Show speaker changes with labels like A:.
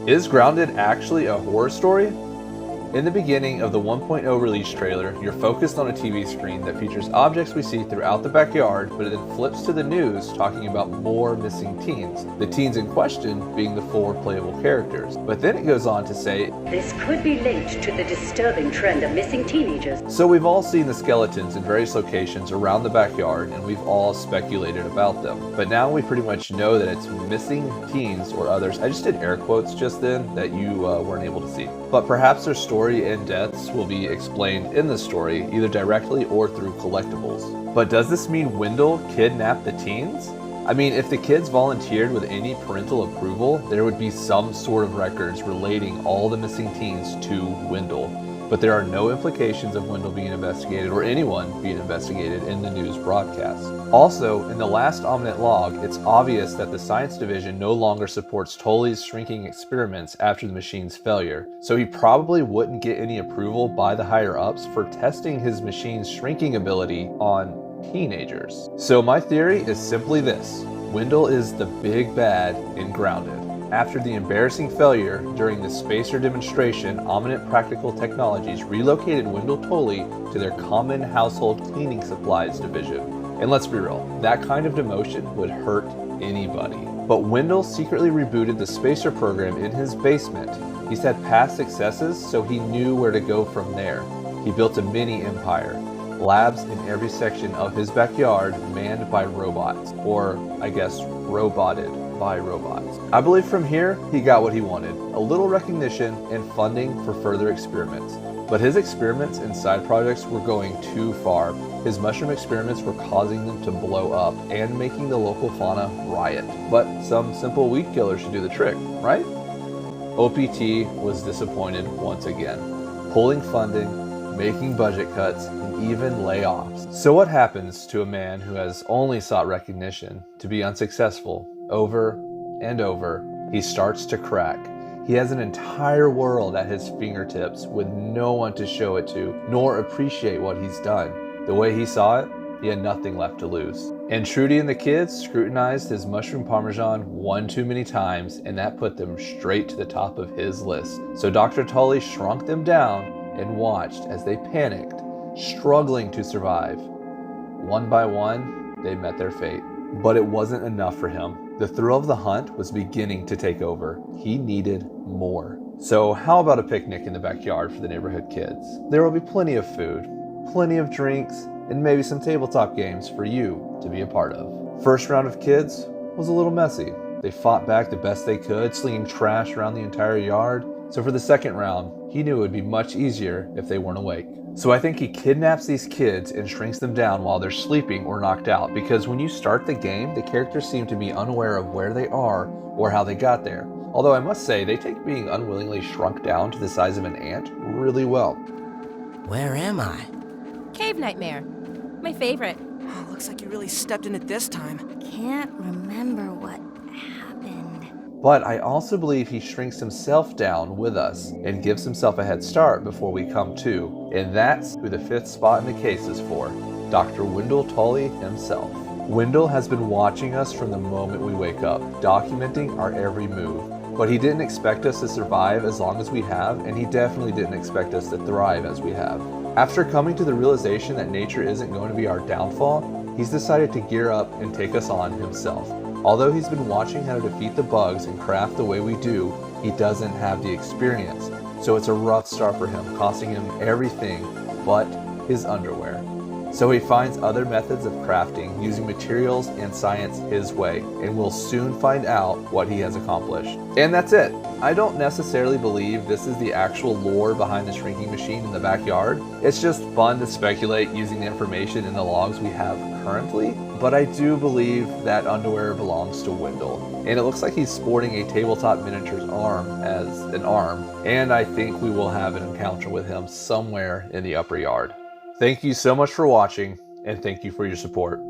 A: Is Grounded actually a horror story? In the beginning of the 1.0 release trailer, you're focused on a TV screen that features objects we see throughout the backyard, but it then flips to the news talking about more missing teens, the teens in question being the 4 playable characters. But then it goes on to say,
B: "This could be linked to the disturbing trend of missing teenagers."
A: So we've all seen the skeletons in various locations around the backyard, and we've all speculated about them. But now we pretty much know that it's missing teens or others. I just did air quotes just then that you weren't able to see. But perhaps their story and deaths will be explained in the story, either directly or through collectibles. But does this mean Wendell kidnapped the teens? I mean, if the kids volunteered with any parental approval, there would be some sort of records relating all the missing teens to Wendell. But there are no implications of Wendell being investigated or anyone being investigated in the news broadcast. Also, in the last Omnet log, it's obvious that the science division no longer supports Tully's shrinking experiments after the machine's failure, so he probably wouldn't get any approval by the higher-ups for testing his machine's shrinking ability on teenagers. So my theory is simply this: Wendell is the big bad in Grounded. After the embarrassing failure during the spacer demonstration, Omnet Practical Technologies relocated Wendell Tully to their common household cleaning supplies division. And let's be real, that kind of demotion would hurt anybody. But Wendell secretly rebooted the spacer program in his basement. He's had past successes, so he knew where to go from there. He built a mini empire. Labs in every section of his backyard manned by robots, or I guess roboted by robots. I believe from here, he got what he wanted, a little recognition and funding for further experiments. But his experiments and side projects were going too far. His mushroom experiments were causing them to blow up and making the local fauna riot. But some simple weed killer should do the trick, right? OPT was disappointed once again, pulling funding, making budget cuts, and even layoffs. So what happens to a man who has only sought recognition to be unsuccessful over and over? He starts to crack. He has an entire world at his fingertips with no one to show it to, nor appreciate what he's done. The way he saw it, he had nothing left to lose. And Trudy and the kids scrutinized his mushroom parmesan one too many times, and that put them straight to the top of his list. So Dr. Tully shrunk them down and watched as they panicked, struggling to survive. One by one, they met their fate. But it wasn't enough for him. The thrill of the hunt was beginning to take over. He needed more. So how about a picnic in the backyard for the neighborhood kids? There will be plenty of food, plenty of drinks, and maybe some tabletop games for you to be a part of. First round of kids was a little messy. They fought back the best they could, slinging trash around the entire yard. So for the second round, he knew it would be much easier if they weren't awake. So I think he kidnaps these kids and shrinks them down while they're sleeping or knocked out, because when you start the game, the characters seem to be unaware of where they are or how they got there. Although I must say, they take being unwillingly shrunk down to the size of an ant really well.
C: Where am I?
D: Cave Nightmare. My favorite.
E: Oh, looks like you really stepped in it this time.
F: Can't remember what happened.
A: But I also believe he shrinks himself down with us and gives himself a head start before we come to. And that's who the 5th spot in the case is for, Dr. Wendell Tully himself. Wendell has been watching us from the moment we wake up, documenting our every move. But he didn't expect us to survive as long as we have, and he definitely didn't expect us to thrive as we have. After coming to the realization that nature isn't going to be our downfall, he's decided to gear up and take us on himself. Although he's been watching how to defeat the bugs and craft the way we do, he doesn't have the experience. So it's a rough start for him, costing him everything but his underwear. So he finds other methods of crafting using materials and science his way, and we'll soon find out what he has accomplished. And that's it. I don't necessarily believe this is the actual lore behind the shrinking machine in the backyard. It's just fun to speculate using the information in the logs we have currently, but I do believe that underwear belongs to Wendell. And it looks like he's sporting a tabletop miniature's arm as an arm, and I think we will have an encounter with him somewhere in the upper yard. Thank you so much for watching, and thank you for your support.